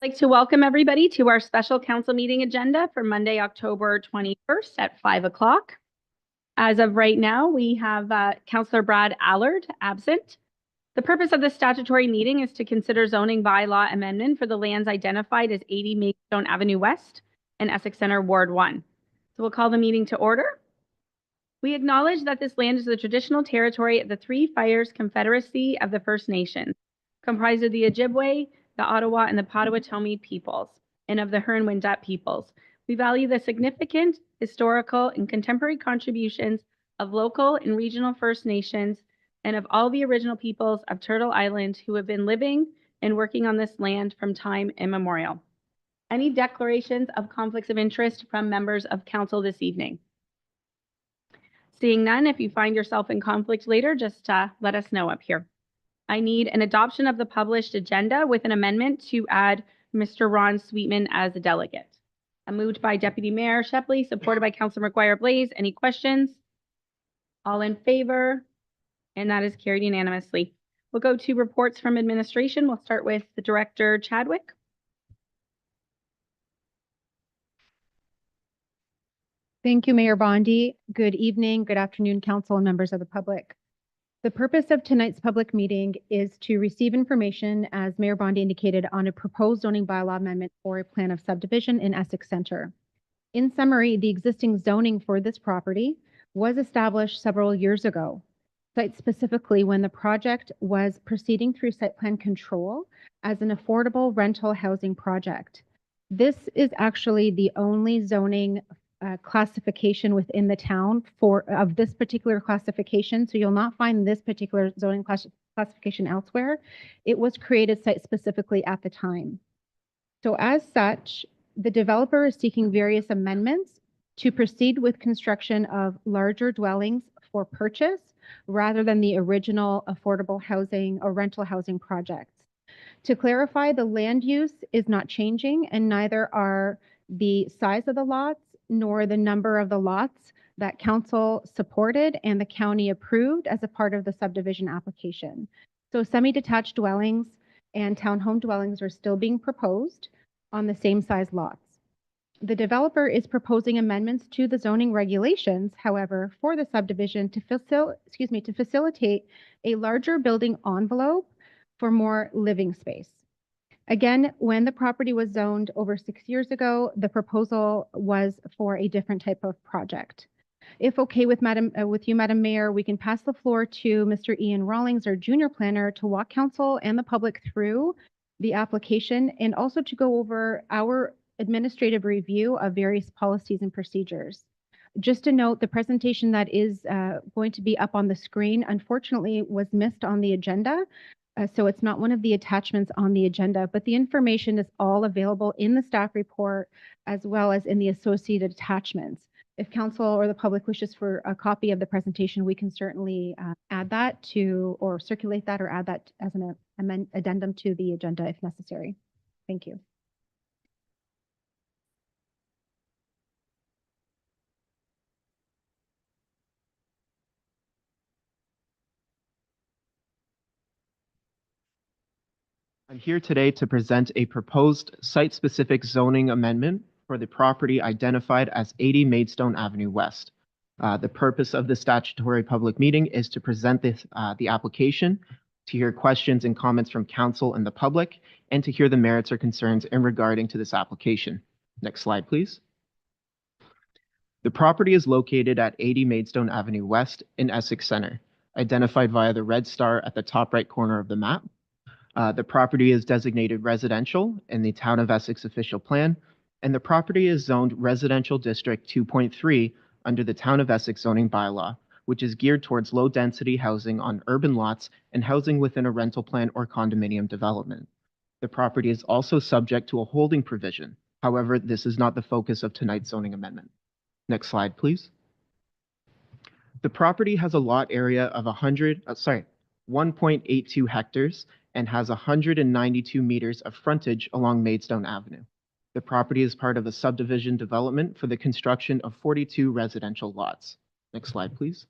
I'd like to welcome everybody to our special council meeting agenda for Monday, October 21st at 5 o'clock. As of right now, we have Councillor Brad Allard absent. The purpose of this statutory meeting is to consider zoning bylaw amendment for the lands identified as 80 Maidstone Avenue West and Essex Centre Ward 1. So we'll call the meeting to order. We acknowledge that this land is the traditional territory of the Three Fires Confederacy of the First Nations, comprised of the Ojibwe, the Ottawa, and the Potawatomi peoples, and of the Huron-Wendat peoples. We value the significant historical and contemporary contributions of local and regional First Nations and of all the original peoples of Turtle Island who have been living and working on this land from time immemorial. Any declarations of conflicts of interest from members of council this evening? Seeing none, if you find yourself in conflict later, just let us know up here. I need an adoption of the published agenda with an amendment to add Mr. Ron Sweetman as a delegate. Moved by Deputy Mayor Shepley, supported by Councillor McGuire-Blaze. Any questions? All in favor? And that is carried unanimously. We'll go to reports from administration. We'll start with the Director Chadwick. Thank you, Mayor Bondi. Good evening, good afternoon, council and members of the public. The purpose of tonight's public meeting is to receive information, as Mayor Bondi indicated, on a proposed zoning bylaw amendment for a plan of subdivision in Essex Centre. In summary, the existing zoning for this property was established several years ago, site specifically when the project was proceeding through site plan control as an affordable rental housing project. This is actually the only zoning classification within the town of this particular classification. So you'll not find this particular zoning classification elsewhere. It was created site specifically at the time. So as such, the developer is seeking various amendments to proceed with construction of larger dwellings for purchase rather than the original affordable housing or rental housing projects. To clarify, the land use is not changing, and neither are the size of the lots nor the number of the lots that council supported and the county approved as a part of the subdivision application. So semi-detached dwellings and townhome dwellings are still being proposed on the same size lots. The developer is proposing amendments to the zoning regulations, however, for the subdivision to facilitate a larger building envelope for more living space. Again, when the property was zoned over 6 years ago, the proposal was for a different type of project. If okay with you, Madam Mayor, we can pass the floor to Mr. Ian Rawlings, our junior planner, to walk council and the public through the application and also to go over our administrative review of various policies and procedures. Just to note, the presentation that is going to be up on the screen, unfortunately, was missed on the agenda. So it's not one of the attachments on the agenda, but the information is all available in the staff report as well as in the associated attachments. If council or the public wishes for a copy of the presentation, we can certainly add that to, or circulate that or add that as an addendum to the agenda if necessary. Thank you. I'm here today to present a proposed site-specific zoning amendment for the property identified as 80 Maidstone Avenue West. The purpose of the statutory public meeting is to present the application, to hear questions and comments from council and the public, and to hear the merits or concerns in regarding to this application. Next slide, please. The property is located at 80 Maidstone Avenue West in Essex Centre, identified via the red star at the top right corner of the map. The property is designated residential in the Town of Essex official plan, and the property is zoned Residential District 2.3 under the Town of Essex zoning bylaw, which is geared towards low-density housing on urban lots and housing within a rental plan or condominium development. The property is also subject to a holding provision. However, this is not the focus of tonight's zoning amendment. Next slide, please. The property has a lot area of 1.82 hectares and has 192 meters of frontage along Maidstone Avenue. The property is part of a subdivision development for the construction of 42 residential lots. Next slide, please.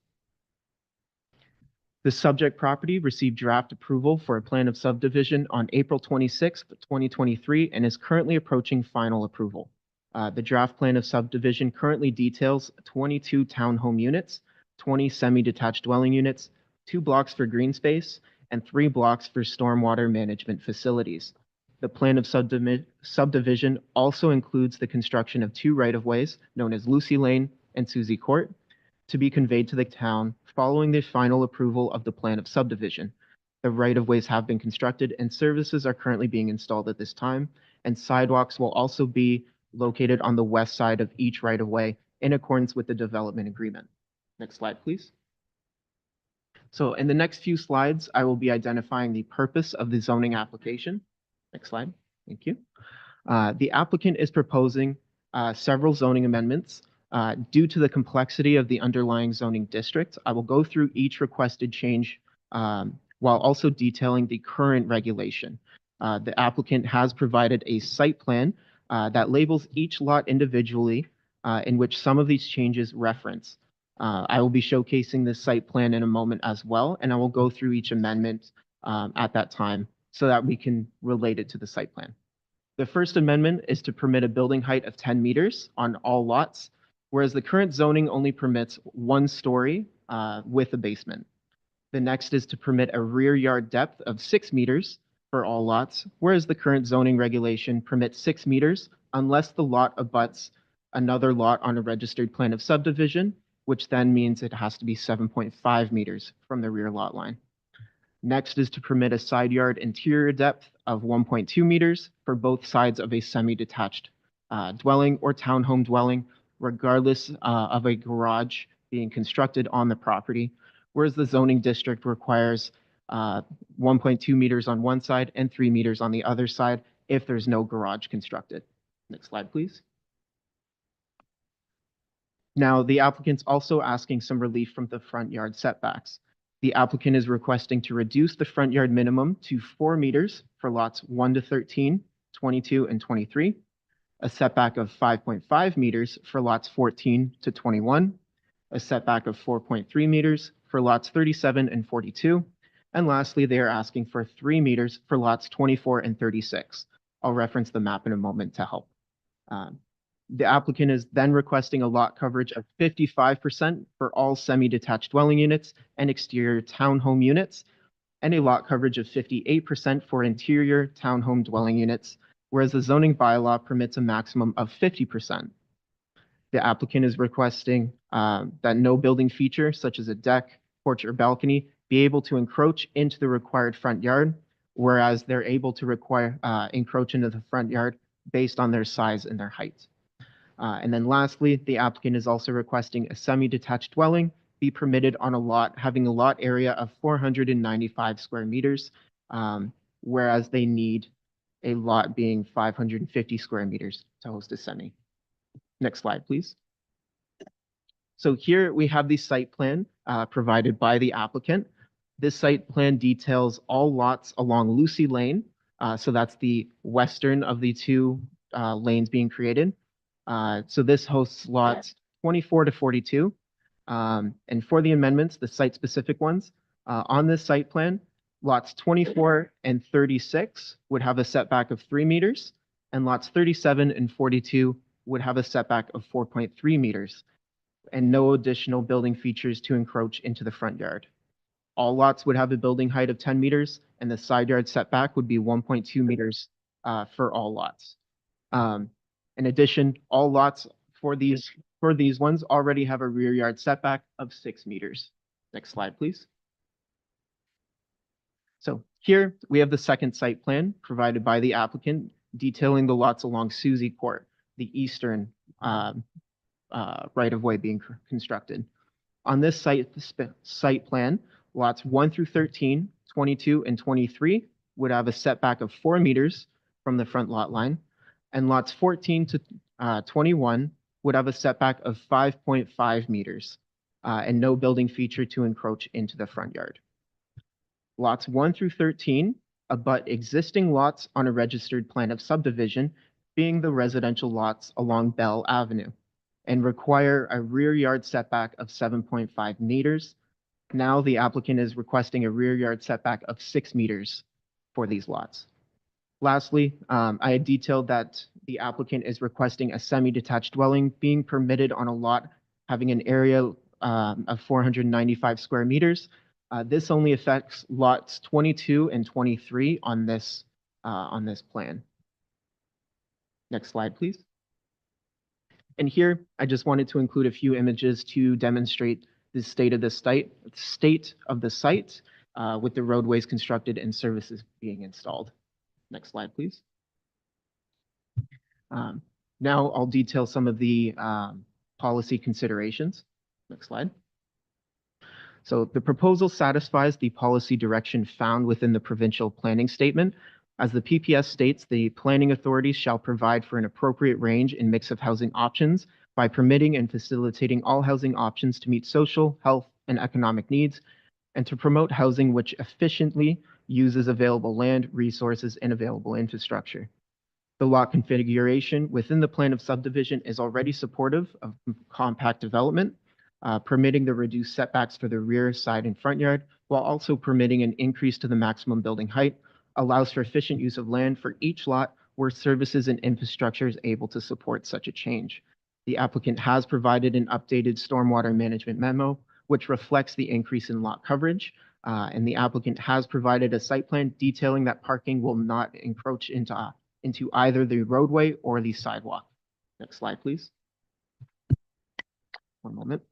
The subject property received draft approval for a plan of subdivision on April 26th, 2023, and is currently approaching final approval. The draft plan of subdivision currently details 22 townhome units, 20 semi-detached dwelling units, 2 blocks for green space, and 3 blocks for stormwater management facilities. The plan of subdivision also includes the construction of 2 right-of-ways known as Lucy Lane and Susie Court to be conveyed to the town following the final approval of the plan of subdivision. The right-of-ways have been constructed and services are currently being installed at this time, and sidewalks will also be located on the west side of each right-of-way in accordance with the development agreement. Next slide, please. So in the next few slides, I will be identifying the purpose of the zoning application. Next slide. Thank you. The applicant is proposing several zoning amendments. Due to the complexity of the underlying zoning district, I will go through each requested change while also detailing the current regulation. The applicant has provided a site plan that labels each lot individually, in which some of these changes reference. I will be showcasing this site plan in a moment as well, and I will go through each amendment at that time so that we can relate it to the site plan. The first amendment is to permit a building height of 10 meters on all lots, whereas the current zoning only permits 1 story with a basement. The next is to permit a rear yard depth of 6 meters for all lots, whereas the current zoning regulation permits 6 meters unless the lot abuts another lot on a registered plan of subdivision, which then means it has to be 7.5 meters from the rear lot line. Next is to permit a side yard interior depth of 1.2 meters for both sides of a semi-detached dwelling or townhome dwelling, regardless of a garage being constructed on the property, whereas the zoning district requires 1.2 meters on one side and 3 meters on the other side if there's no garage constructed. Next slide, please. Now, the applicant's also asking some relief from the front yard setbacks. The applicant is requesting to reduce the front yard minimum to 4 meters for lots 1 to 13, 22, and 23, a setback of 5.5 meters for lots 14 to 21, a setback of 4.3 meters for lots 37 and 42, and lastly, they are asking for 3 meters for lots 24 and 36. I'll reference the map in a moment to help. The applicant is then requesting a lot coverage of 55% for all semi-detached dwelling units and exterior townhome units, and a lot coverage of 58% for interior townhome dwelling units, whereas the zoning bylaw permits a maximum of 50%. The applicant is requesting that no building feature, such as a deck, porch, or balcony, be able to encroach into the required front yard, whereas they're able to encroach into the front yard based on their size and their height. And then lastly, the applicant is also requesting a semi-detached dwelling be permitted on a lot having a lot area of 495 square meters, whereas they need a lot being 550 square meters to host a semi. Next slide, please. So here we have the site plan provided by the applicant. This site plan details all lots along Lucy Lane. So that's the western of the 2 lanes being created. So this hosts lots 24 to 42. And for the amendments, the site-specific ones, on this site plan, lots 24 and 36 would have a setback of 3 meters, and lots 37 and 42 would have a setback of 4.3 meters, and no additional building features to encroach into the front yard. All lots would have a building height of 10 meters, and the side yard setback would be 1.2 meters for all lots. In addition, all lots for these ones already have a rear yard setback of 6 meters. Next slide, please. So here we have the second site plan provided by the applicant detailing the lots along Susie Court, the eastern right-of-way being constructed. On this site plan, lots 1 through 13, 22, and 23 would have a setback of 4 meters from the front lot line, and lots 14 to 21 would have a setback of 5.5 meters and no building feature to encroach into the front yard. Lots 1 through 13 abut existing lots on a registered plan of subdivision, being the residential lots along Bell Avenue, and require a rear yard setback of 7.5 meters. Now the applicant is requesting a rear yard setback of 6 meters for these lots. Lastly, I had detailed that the applicant is requesting a semi-detached dwelling being permitted on a lot having an area of 495 square meters. This only affects lots 22 and 23 on this plan. Next slide, please. And here, I just wanted to include a few images to demonstrate the state of the site with the roadways constructed and services being installed. Next slide, please. Now I'll detail some of the policy considerations. Next slide. So the proposal satisfies the policy direction found within the provincial planning statement. As the PPS states, the planning authorities shall provide for an appropriate range and mix of housing options by permitting and facilitating all housing options to meet social, health, and economic needs, and to promote housing which efficiently uses available land, resources, and available infrastructure. The lot configuration within the plan of subdivision is already supportive of compact development, permitting the reduced setbacks for the rear, side, and front yard, while also permitting an increase to the maximum building height, allows for efficient use of land for each lot where services and infrastructure is able to support such a change. The applicant has provided an updated stormwater management memo, which reflects the increase in lot coverage, and the applicant has provided a site plan detailing that parking will not encroach into either the roadway or the sidewalk. Next slide, please. One moment.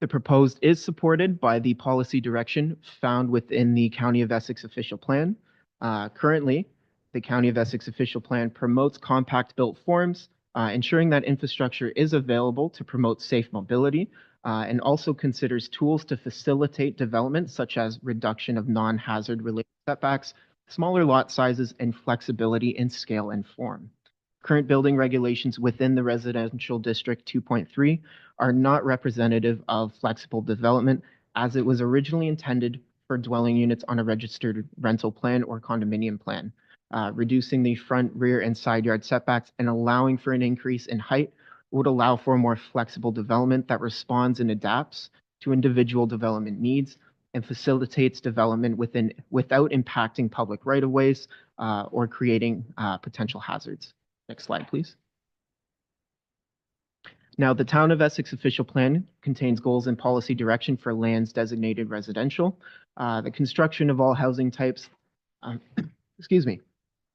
The proposed is supported by the policy direction found within the County of Essex official plan. Currently, the County of Essex official plan promotes compact built forms, ensuring that infrastructure is available to promote safe mobility, and also considers tools to facilitate development such as reduction of non-hazard related setbacks, smaller lot sizes, and flexibility in scale and form. Current building regulations within the Residential District 2.3 are not representative of flexible development as it was originally intended for dwelling units on a registered rental plan or condominium plan. Reducing the front, rear, and side yard setbacks and allowing for an increase in height would allow for a more flexible development that responds and adapts to individual development needs and facilitates development without impacting public right-of-ways or creating potential hazards. Next slide, please. Now, the Town of Essex official plan contains goals and policy direction for lands designated residential. The construction of all housing types,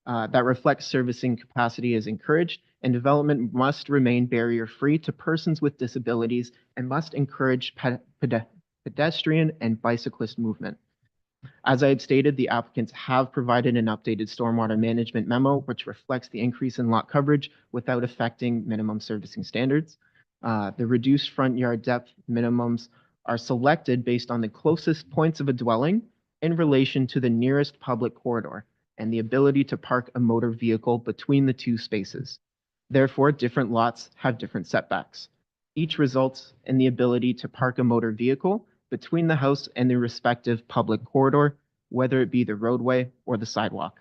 that reflects servicing capacity is encouraged, and development must remain barrier-free to persons with disabilities and must encourage pedestrian and bicyclist movement. As I had stated, the applicants have provided an updated stormwater management memo, which reflects the increase in lot coverage without affecting minimum servicing standards. The reduced front yard depth minimums are selected based on the closest points of a dwelling in relation to the nearest public corridor and the ability to park a motor vehicle between the two spaces. Therefore, different lots have different setbacks. Each results in the ability to park a motor vehicle between the house and the respective public corridor, whether it be the roadway or the sidewalk.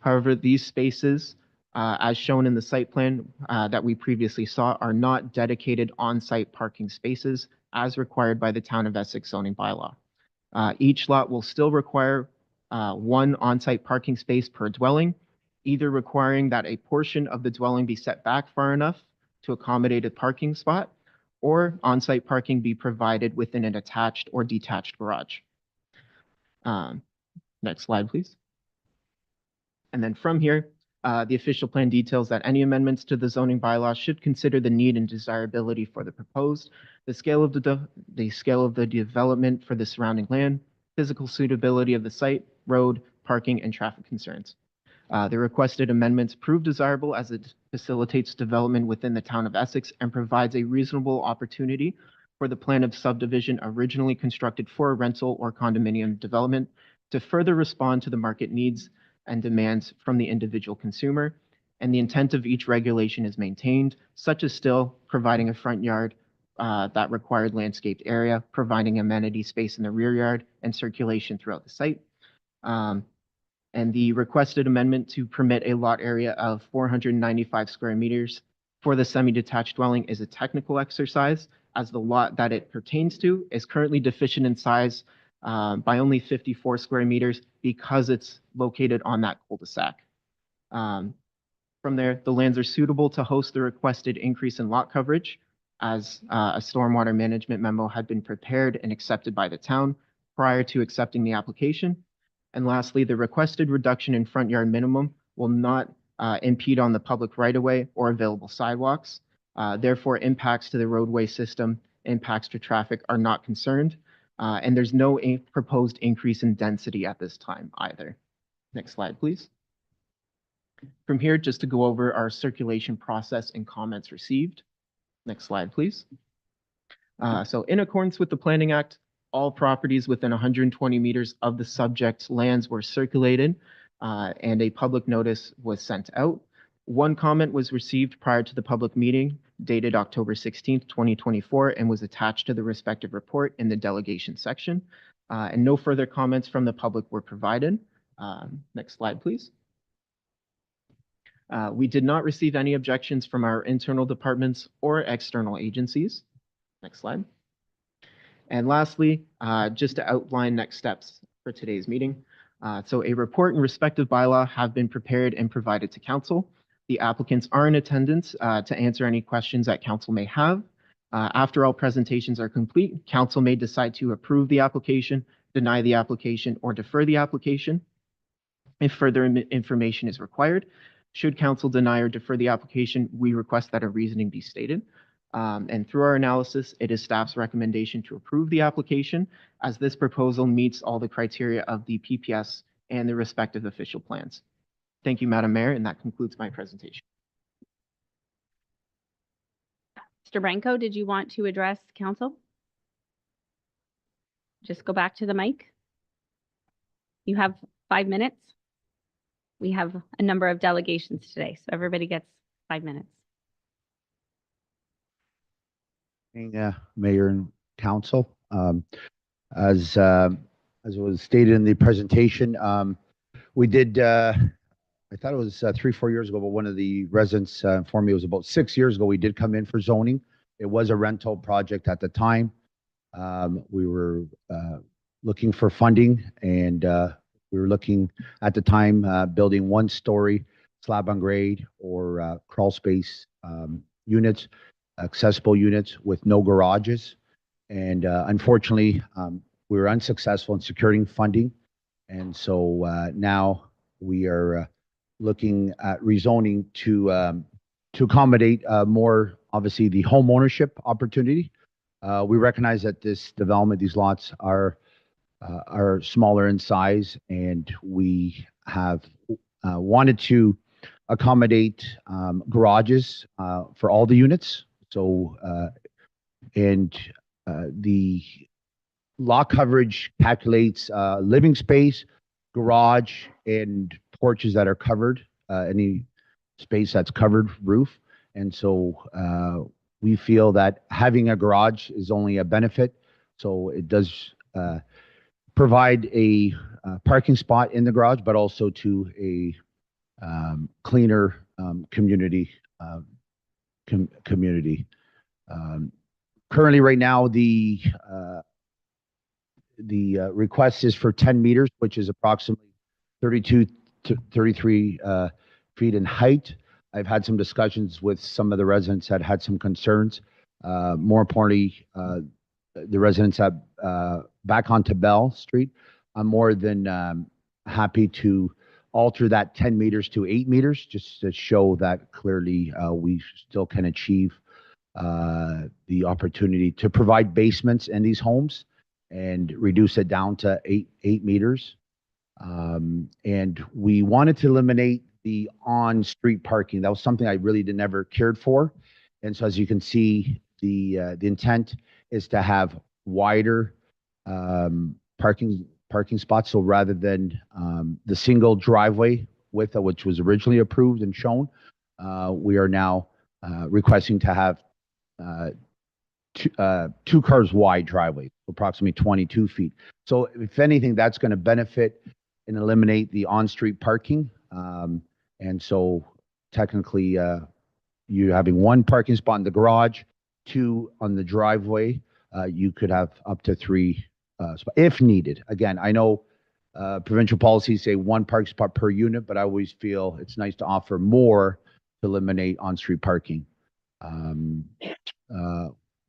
However, these spaces, as shown in the site plan that we previously saw, are not dedicated on-site parking spaces as required by the Town of Essex zoning bylaw. Each lot will still require one on-site parking space per dwelling, either requiring that a portion of the dwelling be set back far enough to accommodate a parking spot, or on-site parking be provided within an attached or detached garage. Next slide, please. And then from here, the official plan details that any amendments to the zoning bylaw should consider the need and desirability for the proposed, the scale of the development for the surrounding land, physical suitability of the site, road, parking, and traffic concerns. The requested amendments prove desirable as it facilitates development within the Town of Essex and provides a reasonable opportunity for the plan of subdivision originally constructed for a rental or condominium development to further respond to the market needs and demands from the individual consumer, and the intent of each regulation is maintained, such as still providing a front yard that required landscaped area, providing amenity space in the rear yard, and circulation throughout the site. And the requested amendment to permit a lot area of 495 square meters for the semi-detached dwelling is a technical exercise, as the lot that it pertains to is currently deficient in size by only 54 square meters because it's located on that cul-de-sac. From there, the lands are suitable to host the requested increase in lot coverage, as a stormwater management memo had been prepared and accepted by the town prior to accepting the application. And lastly, the requested reduction in front yard minimum will not impede on the public right-of-way or available sidewalks. Therefore, impacts to the roadway system, impacts to traffic are not concerned. And there's no proposed increase in density at this time either. Next slide, please. From here, just to go over our circulation process and comments received. Next slide, please. So in accordance with the Planning Act, all properties within 120 meters of the subject lands were circulated and a public notice was sent out. One comment was received prior to the public meeting dated October 16th, 2024, and was attached to the respective report in the delegation section. And no further comments from the public were provided. Next slide, please. We did not receive any objections from our internal departments or external agencies. Next slide. And lastly, just to outline next steps for today's meeting. So a report and respective bylaw have been prepared and provided to council. The applicants are in attendance to answer any questions that council may have. After all presentations are complete, council may decide to approve the application, deny the application, or defer the application if further information is required. Should council deny or defer the application, we request that a reasoning be stated. And through our analysis, it is staff's recommendation to approve the application, as this proposal meets all the criteria of the PPS and the respective official plans. Thank you, Madam Mayor, and that concludes my presentation. Mr. Branco, did you want to address council? Just go back to the mic. You have 5 minutes. We have a number of delegations today, so everybody gets 5 minutes. Mayor and council, as was stated in the presentation, we did, I thought it was 3-4 years ago, but one of the residents informed me it was about 6 years ago, we did come in for zoning. It was a rental project at the time. We were looking for funding, and we were looking at the time building 1-story slab on grade or crawl space units, accessible units with no garages. And unfortunately, we were unsuccessful in securing funding. And so now we are looking at rezoning to accommodate more, obviously, the home ownership opportunity. We recognize that this development, these lots are smaller in size, and we have wanted to accommodate garages for all the units. So, the lot coverage calculates living space, garage, and porches that are covered, any space that's covered roof. And so we feel that having a garage is only a benefit. So it does provide a parking spot in the garage, but also to a cleaner community. Currently, right now, the request is for 10 meters, which is approximately 32 to 33 feet in height. I've had some discussions with some of the residents that had some concerns. More importantly, the residents at back onto Bell Street. I'm more than happy to alter that 10 meters to 8 meters, just to show that clearly we still can achieve the opportunity to provide basements in these homes and reduce it down to 8 meters. And we wanted to eliminate the on-street parking. That was something I really never cared for. And so as you can see, the intent is to have wider parking spots. So rather than the single driveway width, which was originally approved and shown, we are now requesting to have two cars wide driveway, approximately 22 feet. So if anything, that's going to benefit and eliminate the on-street parking. And so technically, you having one parking spot in the garage, two on the driveway, you could have up to three if needed. Again, I know provincial policies say one parking spot per unit, but I always feel it's nice to offer more to eliminate on-street parking.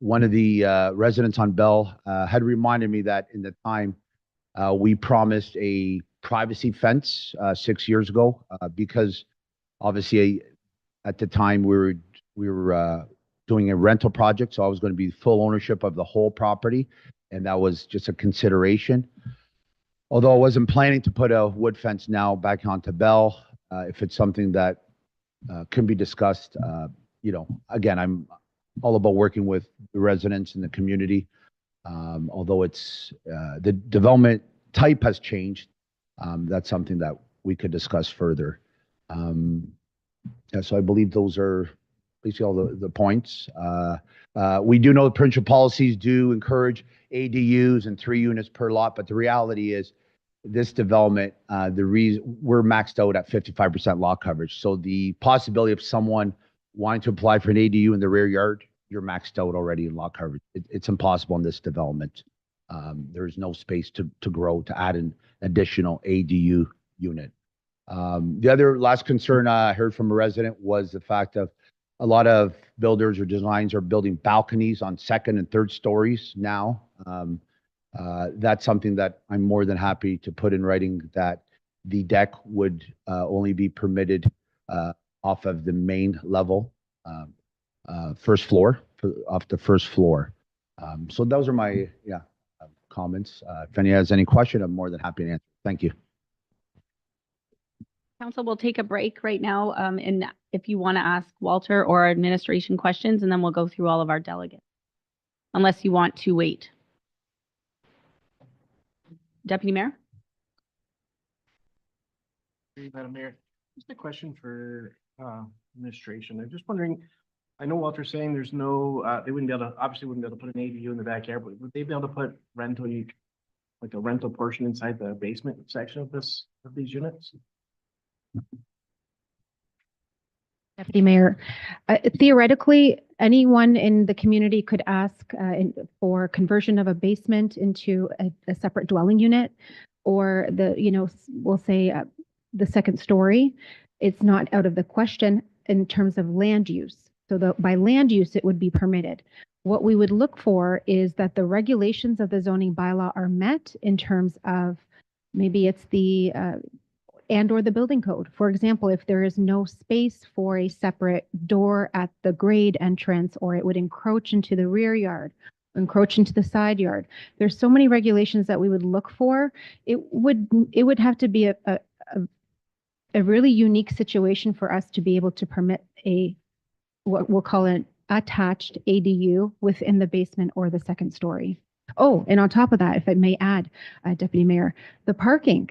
One of the residents on Bell had reminded me that in the time we promised a privacy fence 6 years ago because obviously at the time we were doing a rental project, so I was going to be full ownership of the whole property, and that was just a consideration. Although I wasn't planning to put a wood fence now back onto Bell, if it's something that can be discussed, again, I'm all about working with the residents in the community. Although it's the development type has changed, that's something that we could discuss further. So I believe those are basically all the points. We do know the provincial policies do encourage ADUs and 3 units per lot, but the reality is this development, the reason we're maxed out at 55% lot coverage. So the possibility of someone wanting to apply for an ADU in the rear yard, you're maxed out already in lot coverage. It's impossible in this development. There's no space to grow, to add an additional ADU unit. The other last concern I heard from a resident was the fact of a lot of builders or designs are building balconies on 2nd and 3rd stories now. That's something that I'm more than happy to put in writing, that the deck would only be permitted off of the main level, first floor, off the first floor. So those are my comments. If any has any question, I'm more than happy to answer. Thank you. Council will take a break right now, and if you want to ask Walter or administration questions, and then we'll go through all of our delegates, unless you want to wait. Deputy Mayor? Madam Mayor, just a question for administration. I'm just wondering, I know Walter's saying there's no, they wouldn't be able to, obviously wouldn't be able to put an ADU in the backyard, but would they be able to put rental, like a rental portion inside the basement section of these units? Deputy Mayor, theoretically, anyone in the community could ask for conversion of a basement into a separate dwelling unit, or we'll say the 2nd story. It's not out of the question in terms of land use. So by land use, it would be permitted. What we would look for is that the regulations of the zoning bylaw are met in terms of maybe it's the or the building code. For example, if there is no space for a separate door at the grade entrance, or it would encroach into the rear yard, encroach into the side yard. There's so many regulations that we would look for. It would have to be a really unique situation for us to be able to permit what we'll call an attached ADU within the basement or the 2nd story. Oh, and on top of that, if I may add, Deputy Mayor, the parking,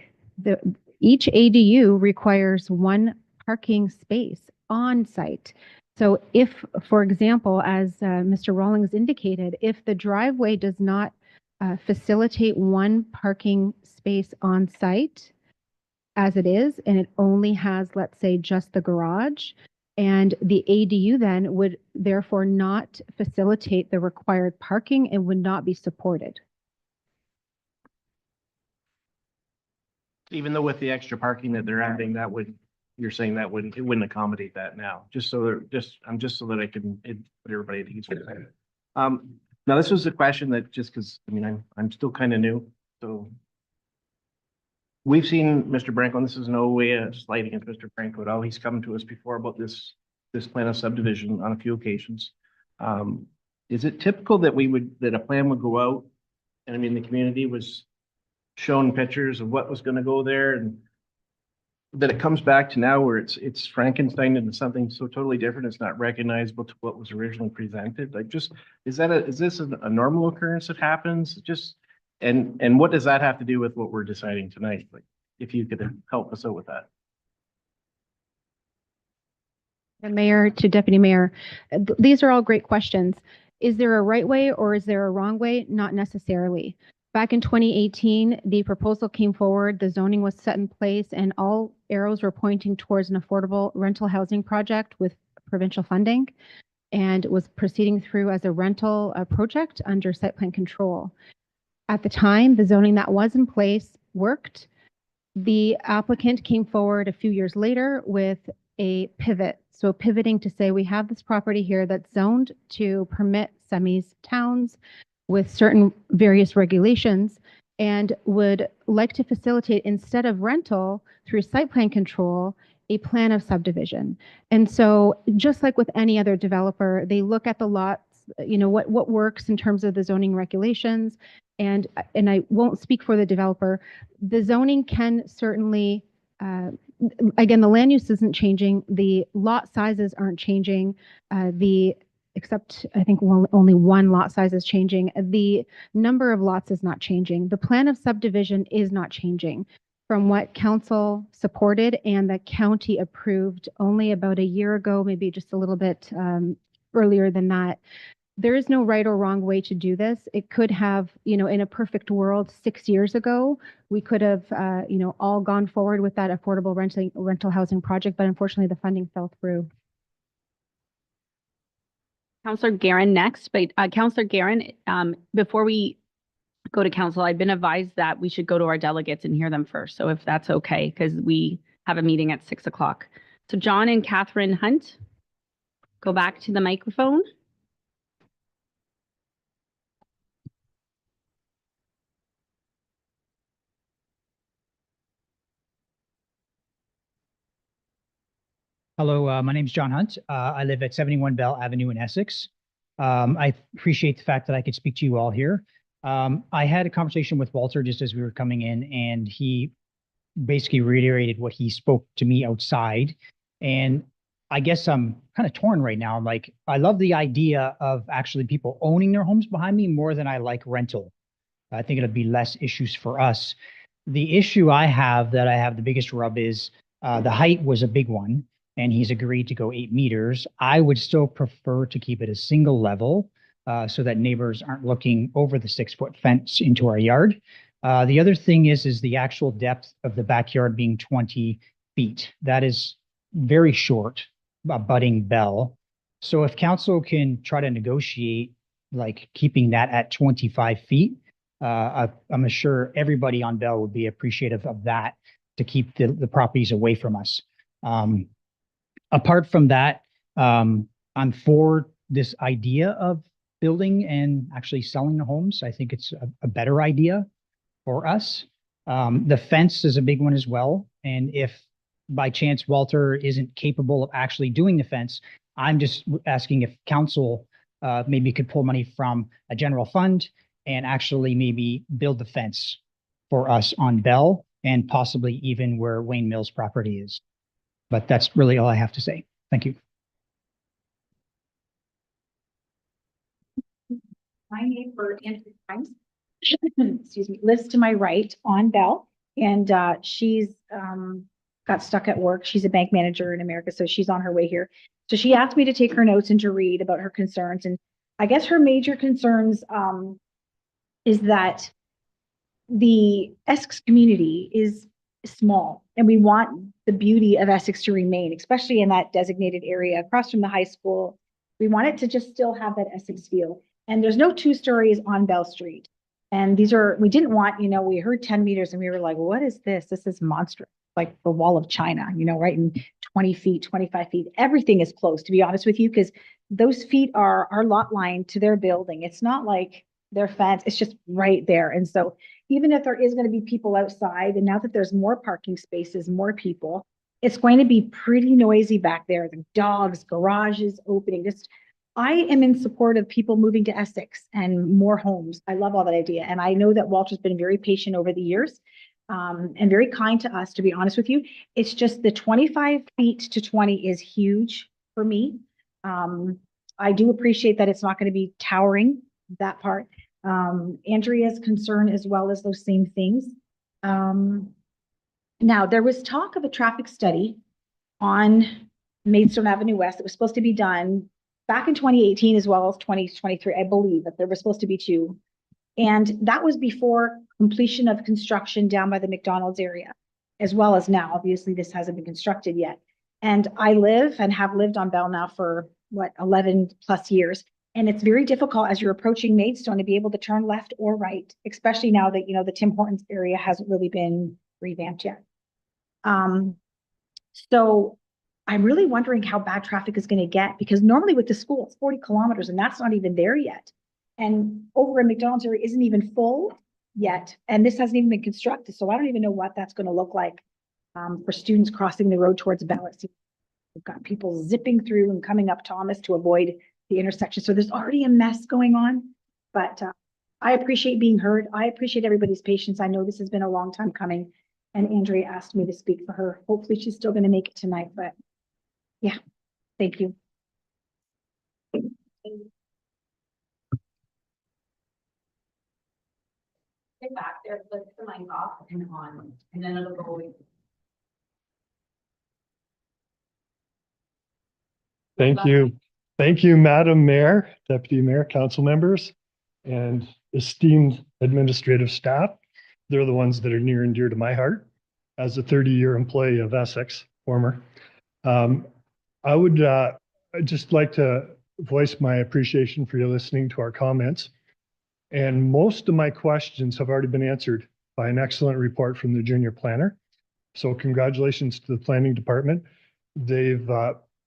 each ADU requires 1 parking space on site. So if, for example, as Mr. Rawlings indicated, if the driveway does not facilitate 1 parking space on site as it is, and it only has, let's say, just the garage, and the ADU then would therefore not facilitate the required parking and would not be supported. Even though with the extra parking that they're adding, you're saying that it wouldn't accommodate that now, so that I can put everybody at ease. Now this was a question that just because, I mean, I'm still kind of new, so we've seen Mr. Branco, and this is no way a slight against Mr. Branco at all. He's come to us before about this plan of subdivision on a few occasions. Is it typical that a plan would go out, and I mean, the community was shown pictures of what was going to go there, and that it comes back to now where it's Frankenstein into something so totally different, it's not recognizable to what was originally presented? Like, just, is this a normal occurrence that happens? And what does that have to do with what we're deciding tonight? Like, if you could help us out with that. And Mayor to Deputy Mayor, these are all great questions. Is there a right way or is there a wrong way? Not necessarily. Back in 2018, the proposal came forward, the zoning was set in place, and all arrows were pointing towards an affordable rental housing project with provincial funding and was proceeding through as a rental project under site plan control. At the time, the zoning that was in place worked. The applicant came forward a few years later with a pivot. So pivoting to say, we have this property here that's zoned to permit semis towns with certain various regulations and would like to facilitate, instead of rental through site plan control, a plan of subdivision. And so just like with any other developer, they look at the lots, what works in terms of the zoning regulations. And I won't speak for the developer. The zoning can certainly, again, the land use isn't changing. The lot sizes aren't changing. Except I think only one lot size is changing. The number of lots is not changing. The plan of subdivision is not changing from what council supported and the county approved only about a year ago, maybe just a little bit earlier than that. There is no right or wrong way to do this. It could have, in a perfect world, 6 years ago, we could have, all gone forward with that affordable rental housing project, but unfortunately the funding fell through. Councillor Guerin next, but Councillor Guerin, before we go to council, I've been advised that we should go to our delegates and hear them first. So if that's okay, because we have a meeting at 6 o'clock. So John and Catherine Hunt, go back to the microphone. Hello, my name is John Hunt. I live at 71 Bell Avenue in Essex. I appreciate the fact that I could speak to you all here. I had a conversation with Walter just as we were coming in, and he basically reiterated what he spoke to me outside. And I guess I'm kind of torn right now. I'm like, I love the idea of actually people owning their homes behind me more than I like rental. I think it'll be less issues for us. The issue I have the biggest rub is the height was a big one, and he's agreed to go 8 meters. I would still prefer to keep it a single level so that neighbors aren't looking over the 6-foot fence into our yard. The other thing is the actual depth of the backyard being 20 feet. That is very short, abutting Bell. So if council can try to negotiate, like keeping that at 25 feet, I'm sure everybody on Bell would be appreciative of that to keep the properties away from us. Apart from that, I'm for this idea of building and actually selling the homes. I think it's a better idea for us. The fence is a big one as well. And if by chance Walter isn't capable of actually doing the fence, I'm just asking if council maybe could pull money from a general fund and actually maybe build the fence for us on Bell and possibly even where Wayne Mills property is. But that's really all I have to say. Thank you. My neighbor, Andrew Times, excuse me, lives to my right on Bell, and she's got stuck at work. She's a bank manager in America, so she's on her way here. So she asked me to take her notes and to read about her concerns. And I guess her major concerns is that the Essex community is small, and we want the beauty of Essex to remain, especially in that designated area across from the high school. We want it to just still have that Essex feel. And there's no 2 stories on Bell Street. And we didn't want, we heard 10 meters and we were like, what is this? This is monstrous, like the wall of China, right? And 20 feet, 25 feet, everything is close, to be honest with you, because those feet are our lot line to their building. It's not like their fence, it's just right there. And so even if there is going to be people outside, and now that there's more parking spaces, more people, it's going to be pretty noisy back there. The dogs, garages opening. I am in support of people moving to Essex and more homes. I love all that idea. And I know that Walter's been very patient over the years and very kind to us, to be honest with you. It's just the 25 feet to 20 is huge for me. I do appreciate that it's not going to be towering, that part. Andrea's concern as well as those same things. Now, there was talk of a traffic study on Maidstone Avenue West that was supposed to be done back in 2018 as well as 2023, I believe that there was supposed to be 2. And that was before completion of construction down by the McDonald's area, as well as now. Obviously, this hasn't been constructed yet. And I live and have lived on Bell now for 11 plus years. And it's very difficult as you're approaching Maidstone to be able to turn left or right, especially now that, the Tim Hortons area hasn't really been revamped yet. So I'm really wondering how bad traffic is going to get, because normally with the school, it's 40 kilometers and that's not even there yet. And over in McDonald's area isn't even full yet. And this hasn't even been constructed. So I don't even know what that's going to look like for students crossing the road towards Bell. We've got people zipping through and coming up Thomas to avoid the intersection. So there's already a mess going on, but I appreciate being heard. I appreciate everybody's patience. I know this has been a long time coming, and Andrea asked me to speak for her. Hopefully she's still going to make it tonight, but yeah, thank you. Get back there, click the mic off and on, and then it'll go away. Thank you. Thank you, Madam Mayor, Deputy Mayor, council members, and esteemed administrative staff. They're the ones that are near and dear to my heart as a 30-year employee of Essex, former. I would just like to voice my appreciation for you listening to our comments. And most of my questions have already been answered by an excellent report from the junior planner. So congratulations to the planning department. They've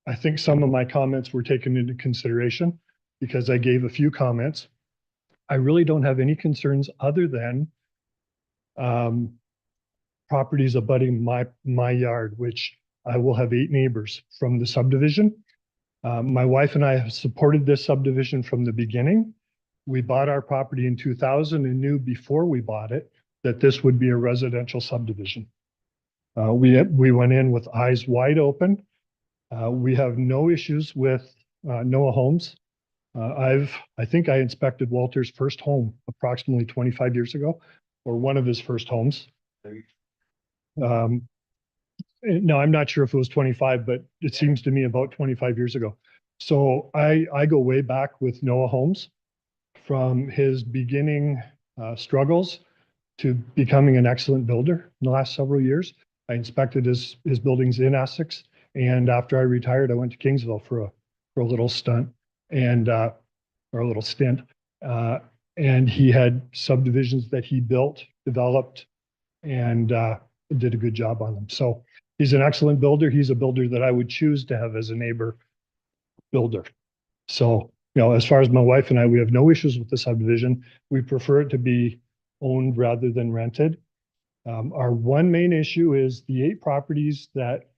I think some of my comments were taken into consideration because I gave a few comments. I really don't have any concerns other than properties abutting my yard, which I will have 8 neighbors from the subdivision. My wife and I have supported this subdivision from the beginning. We bought our property in 2000 and knew before we bought it that this would be a residential subdivision. We went in with eyes wide open. We have no issues with Noah Homes. I think I inspected Walter's first home approximately 25 years ago, or one of his first homes. No, I'm not sure if it was 25, but it seems to me about 25 years ago. So I go way back with Noah Homes, from his beginning struggles to becoming an excellent builder in the last several years. I inspected his buildings in Essex. And after I retired, I went to Kingsville for a little stunt and or a little stint. And he had subdivisions that he built, developed, and did a good job on them. So he's an excellent builder. He's a builder that I would choose to have as a neighbor builder. So, as far as my wife and I, we have no issues with the subdivision. We prefer it to be owned rather than rented. Our one main issue is the 8 properties that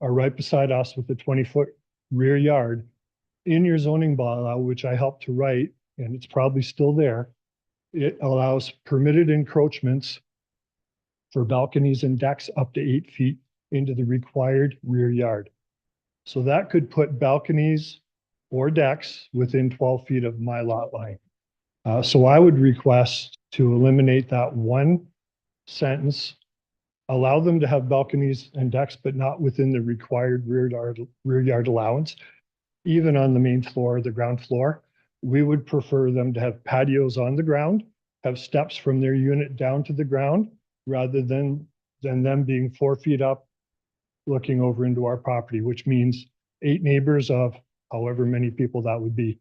are right beside us with the 20-foot rear yard. In your zoning bylaw, which I helped to write, and it's probably still there, it allows permitted encroachments for balconies and decks up to 8 feet into the required rear yard. So that could put balconies or decks within 12 feet of my lot line. So I would request to eliminate that one sentence, allow them to have balconies and decks, but not within the required rear yard allowance. Even on the main floor, the ground floor, we would prefer them to have patios on the ground, have steps from their unit down to the ground, rather than them being 4 feet up, looking over into our property, which means 8 neighbors of however many people that would be.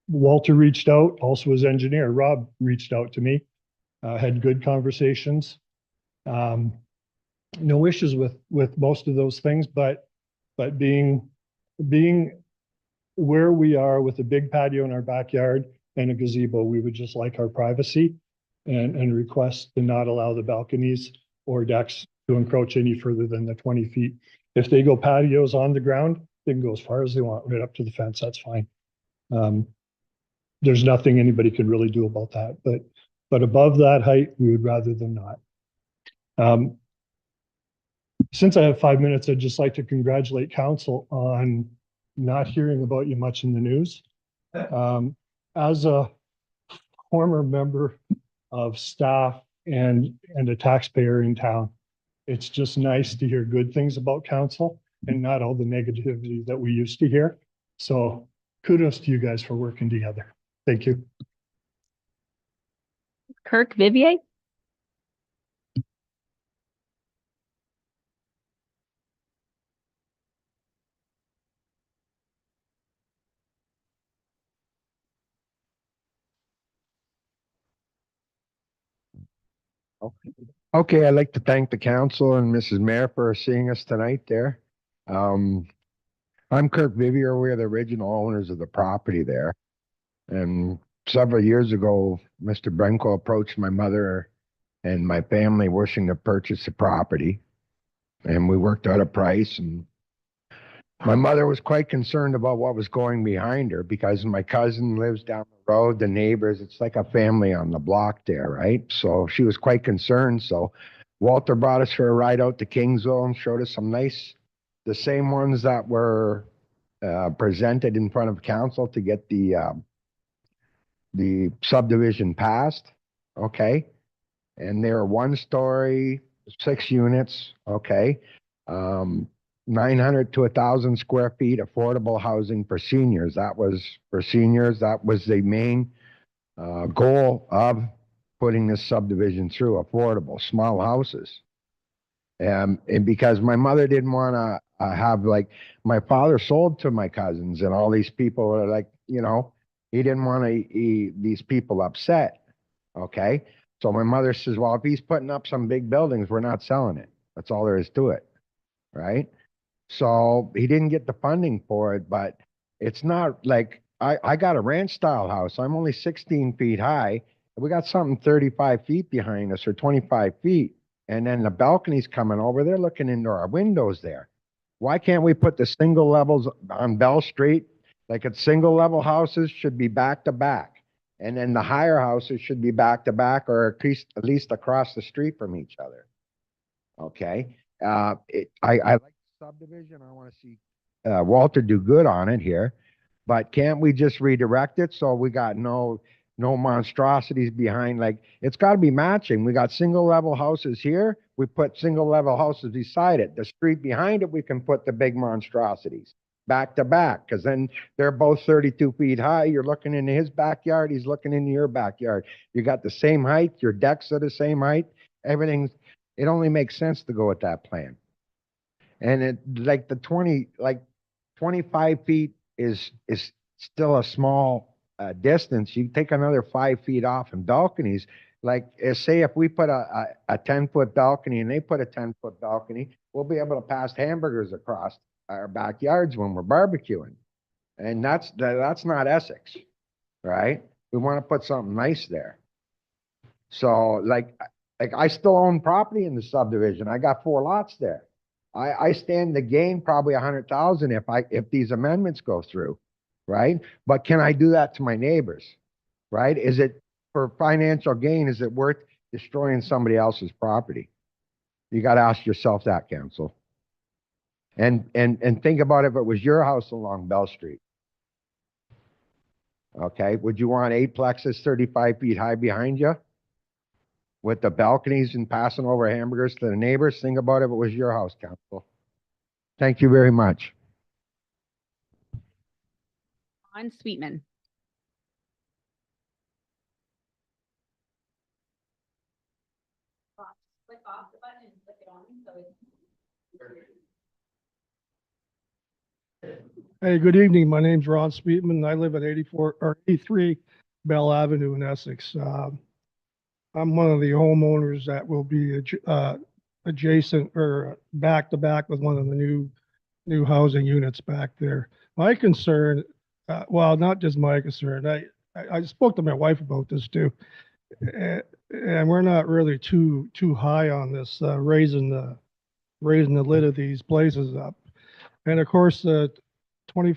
Walter reached out, also his engineer, Rob, reached out to me, had good conversations. No issues with most of those things, but being where we are with a big patio in our backyard and a gazebo, we would just like our privacy and request to not allow the balconies or decks to encroach any further than the 20 feet. If they go patios on the ground, they can go as far as they want, right up to the fence. That's fine. There's nothing anybody could really do about that, but above that height, we would rather them not. Since I have 5 minutes, I'd just like to congratulate council on not hearing about you much in the news. As a former member of staff and a taxpayer in town, it's just nice to hear good things about council and not all the negativity that we used to hear. So kudos to you guys for working together. Thank you. Kirk Vivier. Okay, I'd like to thank the council and Mrs. Mayor for seeing us tonight there. I'm Kirk Vivier. We're the original owners of the property there. And several years ago, Mr. Brenko approached my mother and my family wishing to purchase the property. And we worked out a price, and my mother was quite concerned about what was going behind her because my cousin lives down the road, the neighbors, it's like a family on the block there, right? So she was quite concerned. So Walter brought us for a ride out to Kingsville and showed us some nice, the same ones that were presented in front of council to get the subdivision passed. Okay. And they're 1-story, 6 units. Okay. 900 to 1,000 square feet affordable housing for seniors. That was for seniors. That was the main goal of putting this subdivision through, affordable, small houses. And because my mother didn't want to have, like, my father sold to my cousins and all these people were like, you know, he didn't want these people upset. Okay. So my mother says, well, if he's putting up some big buildings, we're not selling it. That's all there is to it. Right. So he didn't get the funding for it, but it's not like I got a ranch style house. I'm only 16 feet high. We got something 35 feet behind us or 25 feet. And then the balcony's coming over. They're looking into our windows there. Why can't we put the single levels on Bell Street? Like it's single level houses should be back to back. And then the higher houses should be back to back or at least across the street from each other. Okay. I like the subdivision. I want to see Walter do good on it here, but can't we just redirect it so we got no monstrosities behind? Like it's got to be matching. We got single level houses here. We put single level houses beside it. The street behind it, we can put the big monstrosities back to back because then they're both 32 feet high. You're looking into his backyard. He's looking into your backyard. You got the same height. Your decks are the same height. Everything's. It only makes sense to go with that plan. And it like the 25 feet is still a small distance. You take another 5 feet off in balconies. Like say if we put a 10-foot balcony and they put a 10-foot balcony, we'll be able to pass hamburgers across our backyards when we're barbecuing. And that's not Essex, right? We want to put something nice there. So like I still own property in the subdivision. I got 4 lots there. I stand to gain probably 100,000 if these amendments go through, right? But can I do that to my neighbors, right? Is it for financial gain? Is it worth destroying somebody else's property? You got to ask yourself that, council. And think about if it was your house along Bell Street. Okay, would you want 8 plexes 35 feet high behind you? With the balconies and passing over hamburgers to the neighbors? Think about it if it was your house, council. Thank you very much. On Sweetman. Click off the button and click it on so it's. Hey, good evening. My name's Ron Sweetman. I live at 84 or 83 Bell Avenue in Essex. I'm one of the homeowners that will be adjacent or back to back with one of the new housing units back there. My concern, well, not just my concern. I spoke to my wife about this too, and we're not really too high on this raising the lid of these places up. And of course, the 20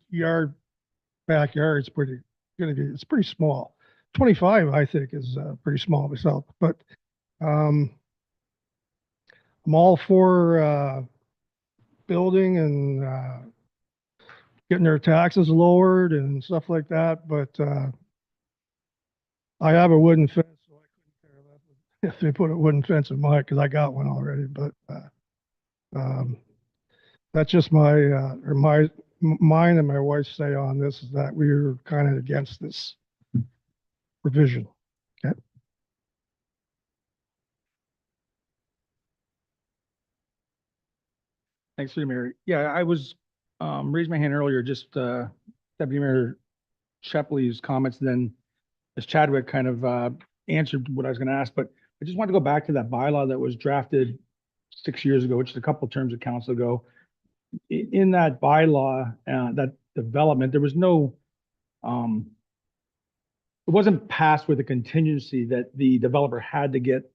yard backyard is it's pretty small. 25, I think, is pretty small myself, but I'm all for building and getting their taxes lowered and stuff like that. But I have a wooden fence, so I couldn't care less if they put a wooden fence in mine because I got one already. But that's just mine and my wife's say on this is that we're kind of against this provision. Okay. Thanks, City Mayor. Yeah, I was raised my hand earlier, just Deputy Mayor Shepley's comments. Then as Chadwick kind of answered what I was gonna ask, but I just wanted to go back to that bylaw that was drafted 6 years ago, which is a couple of terms of council ago. In that bylaw, that development, there was no, it wasn't passed with a contingency that the developer had to get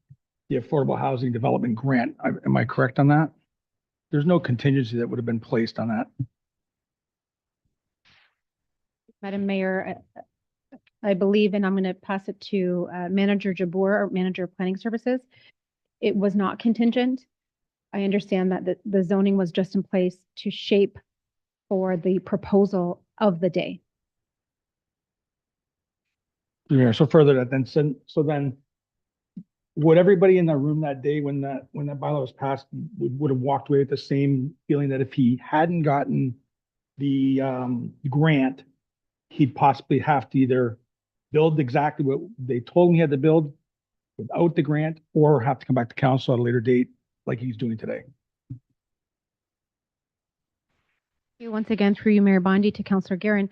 the Affordable Housing Development Grant. Am I correct on that? There's no contingency that would have been placed on that. Madam Mayor, I believe, and I'm going to pass it to Manager Jabour, or Manager of Planning Services. It was not contingent. I understand that the zoning was just in place to shape for the proposal of the day. Yeah, so further that then, so then would everybody in the room that day when that bylaw was passed would have walked away with the same feeling that if he hadn't gotten the grant, he'd possibly have to either build exactly what they told him he had to build without the grant, or have to come back to council at a later date like he's doing today? Once again, through you, Mayor Bondi, to Councillor Guerin.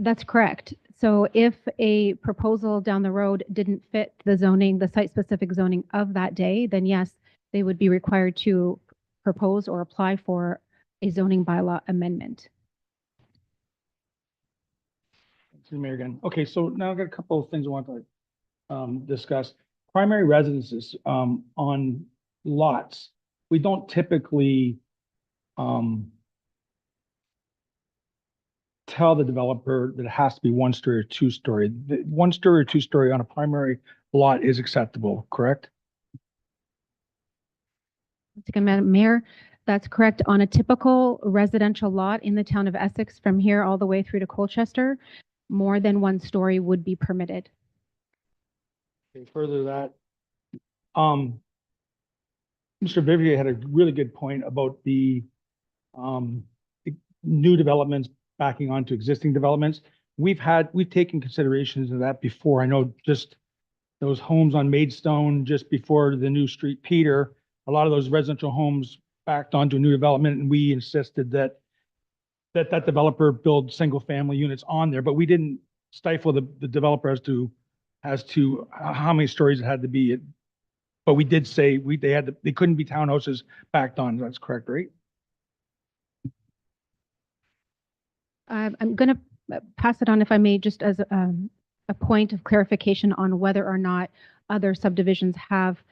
That's correct. So if a proposal down the road didn't fit the zoning, the site-specific zoning of that day, then yes, they would be required to propose or apply for a zoning bylaw amendment. Thanks, Mayor again. Okay, so now I've got a couple of things I want to discuss. Primary residences on lots. We don't typically tell the developer that it has to be 1-story or 2-story. The 1-story or 2-story on a primary lot is acceptable, correct? Once again, Madam Mayor, that's correct. On a typical residential lot in the town of Essex, from here all the way through to Colchester, more than 1 story would be permitted. Okay, further that, Mr. Vivier had a really good point about the new developments backing onto existing developments. We've taken considerations of that before. I know just those homes on Maidstone, just before the new street Peter, a lot of those residential homes backed onto a new development, and we insisted that developer build single family units on there, but we didn't stifle the developer as to how many stories it had to be. But we did say they couldn't be townhouses backed on. That's correct, right? I'm going to pass it on, if I may, just as a point of clarification on whether or not other subdivisions have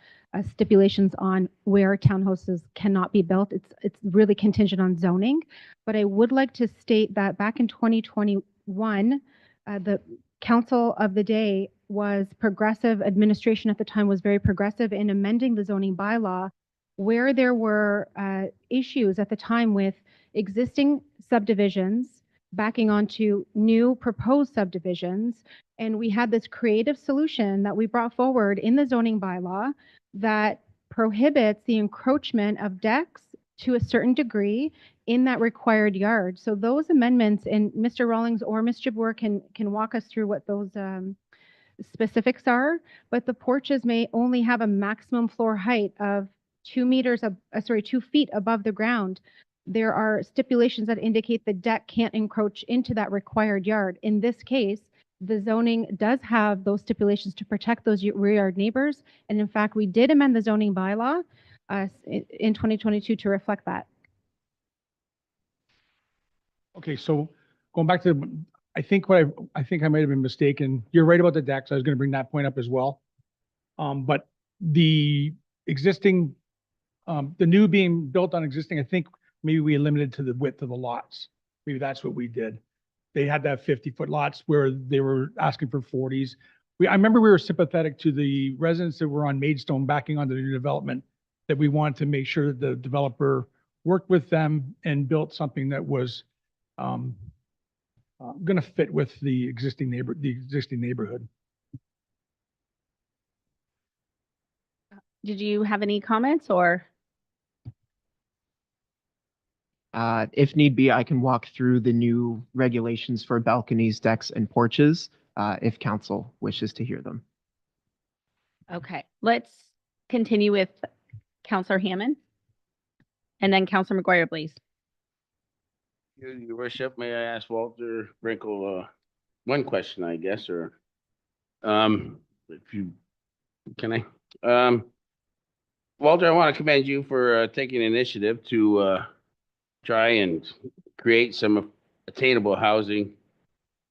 stipulations on where townhouses cannot be built. It's really contingent on zoning. But I would like to state that back in 2021, the council of the day was progressive. Administration at the time was very progressive in amending the zoning bylaw, where there were issues at the time with existing subdivisions backing onto new proposed subdivisions. And we had this creative solution that we brought forward in the zoning bylaw that prohibits the encroachment of decks to a certain degree in that required yard. So those amendments, and Mr. Rawlings or Ms. Jabour can walk us through what those specifics are, but the porches may only have a maximum floor height of 2 feet above the ground. There are stipulations that indicate the deck can't encroach into that required yard. In this case, the zoning does have those stipulations to protect those rear yard neighbors. And in fact, we did amend the zoning bylaw in 2022 to reflect that. Okay, so going back to, I think I might have been mistaken. You're right about the decks. I was going to bring that point up as well. But the existing, the new being built on existing, I think maybe we limited to the width of the lots. Maybe that's what we did. They had to have 50-foot lots where they were asking for 40s. I remember we were sympathetic to the residents that were on Maidstone backing onto the new development, that we wanted to make sure that the developer worked with them and built something that was going to fit with the existing neighborhood. Did you have any comments or? If need be, I can walk through the new regulations for balconies, decks, and porches, if council wishes to hear them. Okay, let's continue with Councillor Hammond and then Councillor McGuire, please. Your worship, may I ask Walter Brinkle one question, I guess, or if you can I? Walter, I want to commend you for taking initiative to try and create some attainable housing.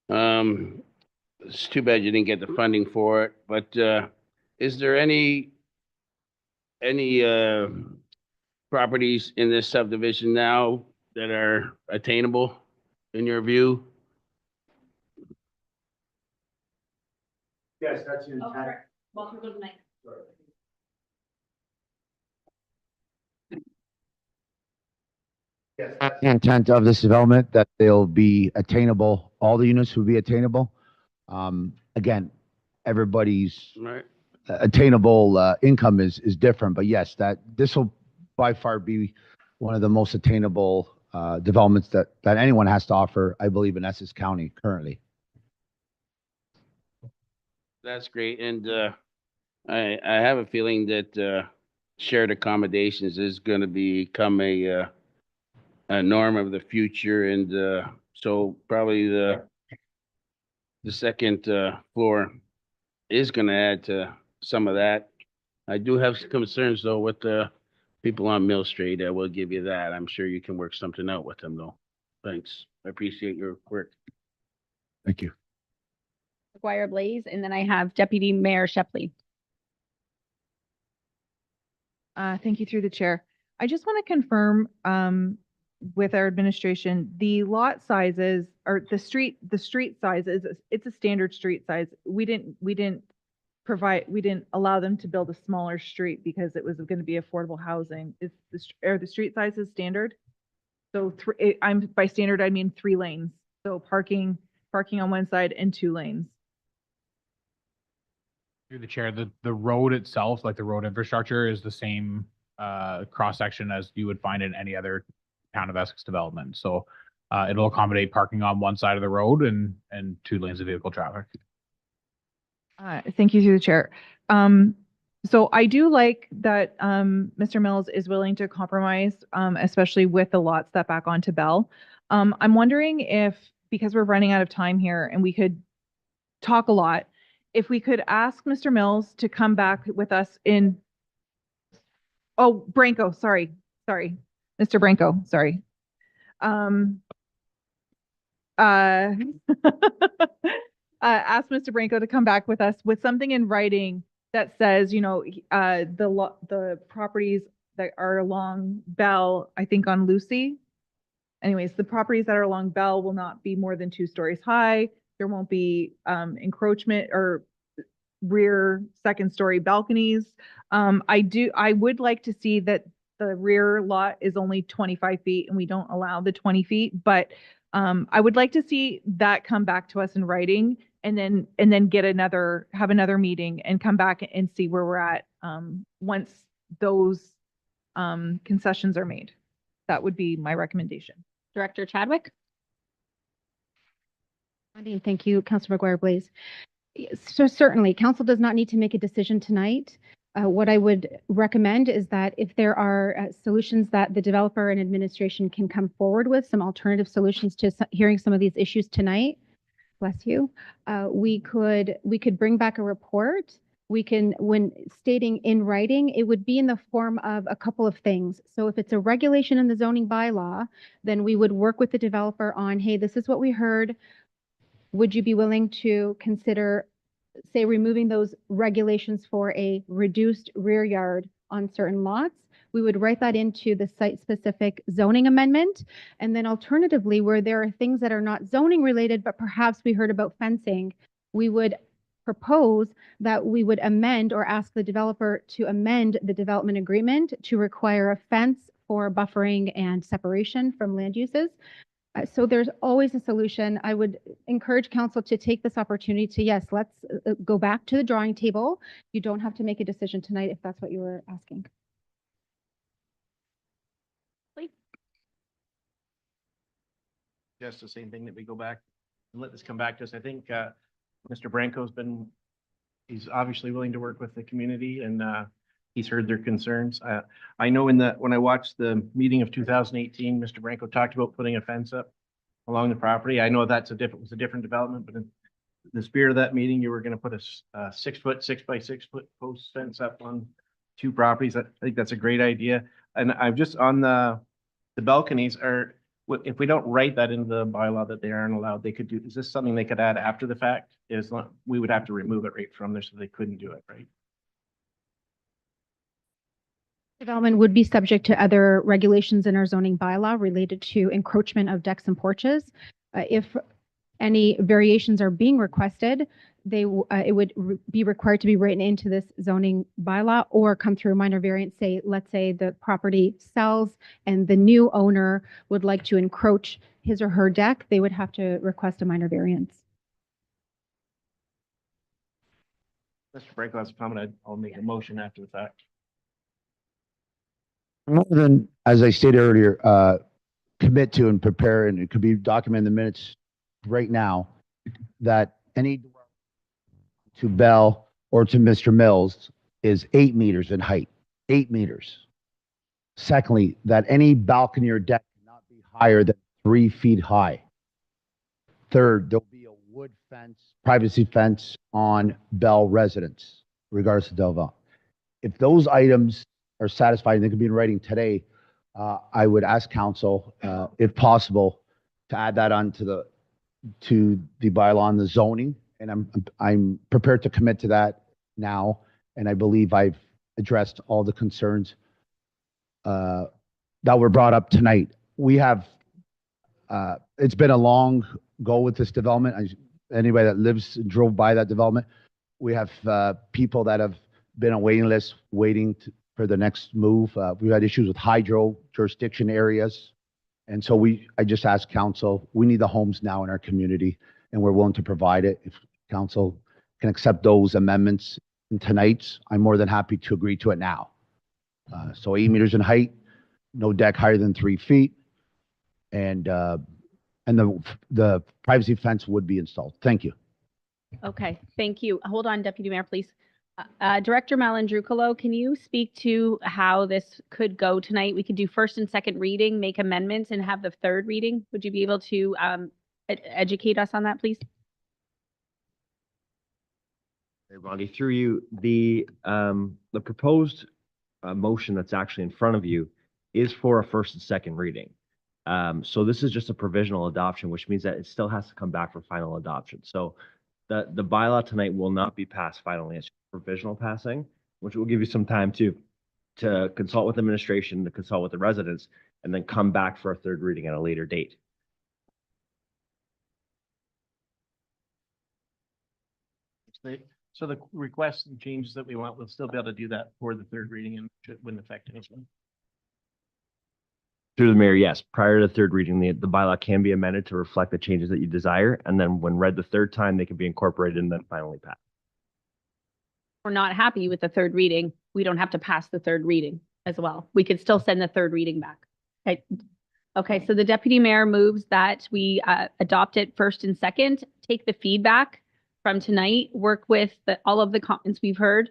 It's too bad you didn't get the funding for it, but is there any properties in this subdivision now that are attainable in your view? Yes, that's the Walter, go to the mic. Yes, that's the intent of this development, that they'll be attainable, all the units will be attainable. Again, everybody's Right. attainable income is different, but yes, this will by far be one of the most attainable developments that anyone has to offer, I believe, in Essex County currently. That's great. And I have a feeling that shared accommodations is going to become a norm of the future. And so probably the second floor is going to add to some of that. I do have some concerns though with the people on Mill Street. I will give you that. I'm sure you can work something out with them though. Thanks. I appreciate your work. Thank you. McGuire Blaze, and then I have Deputy Mayor Shepley. Thank you through the chair. I just want to confirm with our administration, the lot sizes or the street sizes, it's a standard street size. We didn't allow them to build a smaller street because it was going to be affordable housing. Are the street sizes standard? So by standard, I mean 3 lanes. So parking on one side and 2 lanes. Through the chair, the road itself, like the road infrastructure, is the same cross section as you would find in any other town of Essex development. So it'll accommodate parking on one side of the road and 2 lanes of vehicle traffic. Thank you through the chair. So I do like that Mr. Mills is willing to compromise, especially with the lot step back onto Bell. I'm wondering if, because we're running out of time here and we could talk a lot, if we could ask Mr. Mills to come back with us in, oh, Branco, sorry, Mr. Branco, sorry. Ask Mr. Branco to come back with us with something in writing that says, the properties that are along Bell, I think on Lucy. Anyways, the properties that are along Bell will not be more than 2 stories high. There won't be encroachment or rear 2nd-story balconies. I would like to see that the rear lot is only 25 feet and we don't allow the 20 feet, but I would like to see that come back to us in writing and then have another meeting and come back and see where we're at once those concessions are made. That would be my recommendation. Director Chadwick. Thank you, Councilor McGuire Blaze. So certainly, council does not need to make a decision tonight. What I would recommend is that if there are solutions that the developer and administration can come forward with, some alternative solutions to hearing some of these issues tonight, bless you, we could bring back a report. When stating in writing, it would be in the form of a couple of things. So if it's a regulation in the zoning bylaw, then we would work with the developer on, hey, this is what we heard. Would you be willing to consider, say, removing those regulations for a reduced rear yard on certain lots? We would write that into the site-specific zoning amendment. And then alternatively, where there are things that are not zoning related, but perhaps we heard about fencing, we would propose that we would amend or ask the developer to amend the development agreement to require a fence for buffering and separation from land uses. So there's always a solution. I would encourage council to take this opportunity to, yes, let's go back to the drawing table. You don't have to make a decision tonight if that's what you were asking. Just the same thing, that we go back and let this come back to us. I think Mr. Branco's he's obviously willing to work with the community, and he's heard their concerns. I know when I watched the meeting of 2018, Mr. Branco talked about putting a fence up along the property. I know that's was a different development, but the spirit of that meeting, you were gonna put a 6 foot, 6 by 6 foot post fence up on two properties. I think that's a great idea. And I'm just on the balconies are, if we don't write that into the bylaw that they aren't allowed, they could do, is this something they could add after the fact? Is not, we would have to remove it right from there, so they couldn't do it, right? Development would be subject to other regulations in our zoning bylaw related to encroachment of decks and porches. If any variations are being requested, it would be required to be written into this zoning bylaw or come through a minor variance. Say, let's say the property sells and the new owner would like to encroach his or her deck, they would have to request a minor variance. Mr. Franco has a comment. I'll make a motion after the fact. More than, as I stated earlier, commit to and prepare, and it could be documented in the minutes right now, that any to Bell or to Mr. Mills is 8 meters in height, 8 meters. Secondly, that any balcony or deck cannot be higher than 3 feet high. Third, there'll be a wood fence, privacy fence on Bell residence, regardless of Delvaux. If those items are satisfied, and they could be in writing today, I would ask council, if possible, to add that onto the bylaw on the zoning, and I'm prepared to commit to that now, and I believe I've addressed all the concerns that were brought up tonight. We have, it's been a long go with this development. Anybody that lives and drove by that development, we have people that have been on waiting lists waiting for the next move. We've had issues with hydro jurisdiction areas. And so I just asked council, we need the homes now in our community, and we're willing to provide it. If council can accept those amendments in tonight's, I'm more than happy to agree to it now. So 8 meters in height, no deck higher than 3 feet, and the privacy fence would be installed. Thank you. Okay, thank you. Hold on, Deputy Mayor, please. Director Malandrucolo, can you speak to how this could go tonight? We could do first and second reading, make amendments, and have the third reading. Would you be able to educate us on that, please? Hey, Rondi, through you, the proposed motion that's actually in front of you is for a first and second reading. So this is just a provisional adoption, which means that it still has to come back for final adoption. So the bylaw tonight will not be passed finally. It's provisional passing, which will give you some time to consult with administration, to consult with the residents, and then come back for a third reading at a later date. So the requests and changes that we want, we'll still be able to do that for the third reading, and it wouldn't affect anything. Through the mayor, yes. Prior to the third reading, the bylaw can be amended to reflect the changes that you desire, and then when read the third time, they can be incorporated and then finally passed. We're not happy with the third reading, we don't have to pass the third reading as well. We could still send the third reading back. Okay, so the deputy mayor moves that we adopt it first and second, take the feedback from tonight, work with all of the comments we've heard,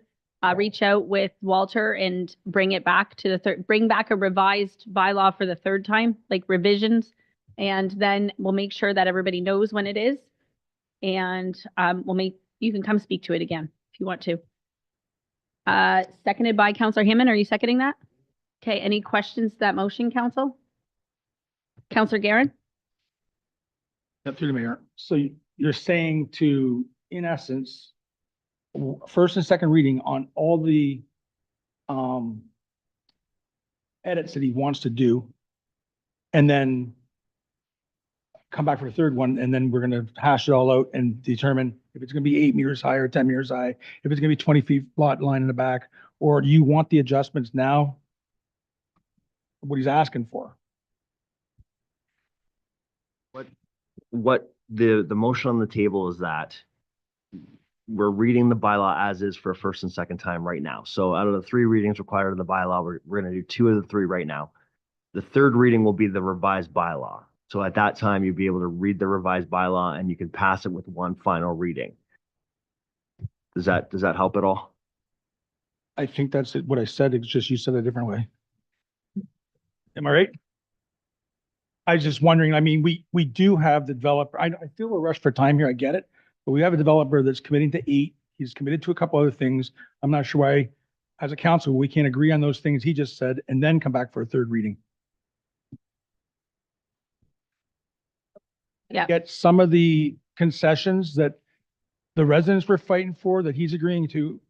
reach out with Walter and bring it back to the third, bring back a revised bylaw for the third time, like revisions. And then we'll make sure that everybody knows when it is. And you can come speak to it again if you want to. Seconded by Councillor Hammond. Are you seconding that? Okay, any questions to that motion, Council? Councillor Guerin? Through the mayor. So you're saying to, in essence, first and second reading on all the edits that he wants to do, and then come back for a third one, and then we're going to hash it all out and determine if it's going to be 8 meters high or 10 meters high, if it's going to be 20 feet lot line in the back, or do you want the adjustments now? What he's asking for. What the motion on the table is that we're reading the bylaw as is for first and second time right now. So out of the 3 readings required in the bylaw, we're going to do 2 of the 3 right now. The third reading will be the revised bylaw. So at that time, you'll be able to read the revised bylaw and you can pass it with one final reading. Does that help at all? I think that's what I said. It's just you said it a different way. Am I right? I was just wondering, I mean, we do have the developer. I feel we're rushed for time here. I get it. But we have a developer that's committing to 8. He's committed to a couple other things. I'm not sure why, as a council, we can't agree on those things he just said and then come back for a third reading. Yeah. Get some of the concessions that the residents were fighting for, that he's agreeing to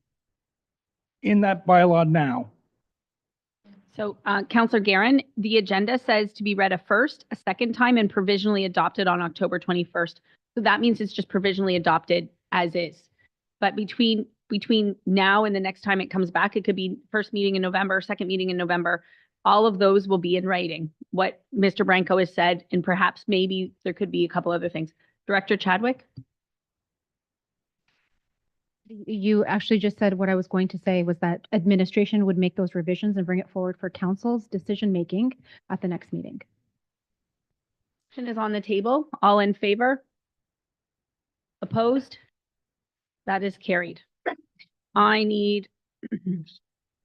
in that bylaw now. So, Counselor Guerin, the agenda says to be read a first, a second time, and provisionally adopted on October 21st. So that means it's just provisionally adopted as is. But between now and the next time it comes back, it could be first meeting in November, second meeting in November. All of those will be in writing, what Mr. Branco has said, and perhaps maybe there could be a couple other things. Director Chadwick? You actually just said what I was going to say, was that administration would make those revisions and bring it forward for council's decision-making at the next meeting. Motion is on the table. All in favor? Opposed? That is carried. I need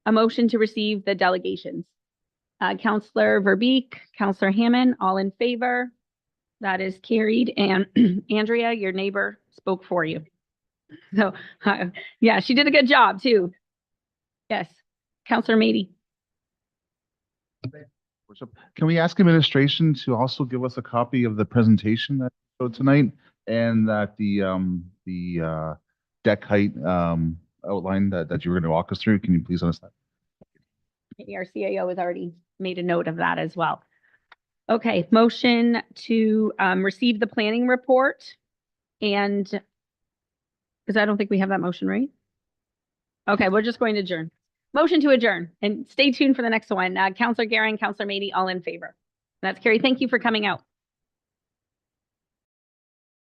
a motion to receive the delegations. Counselor Verbeek, Counselor Hammond, all in favor? That is carried. And Andrea, your neighbor, spoke for you. So, yeah, she did a good job too. Yes. Counselor Mady. Can we ask administration to also give us a copy of the presentation that showed tonight, and that the deck height outline that you were going to walk us through? Can you please understand? Our CAO has already made a note of that as well. Okay, motion to receive the planning report, and because I don't think we have that motion, right? Okay, we're just going to adjourn. Motion to adjourn, and stay tuned for the next one. Counselor Guerin, Counselor Mady, all in favor. That's carried. Thank you for coming out.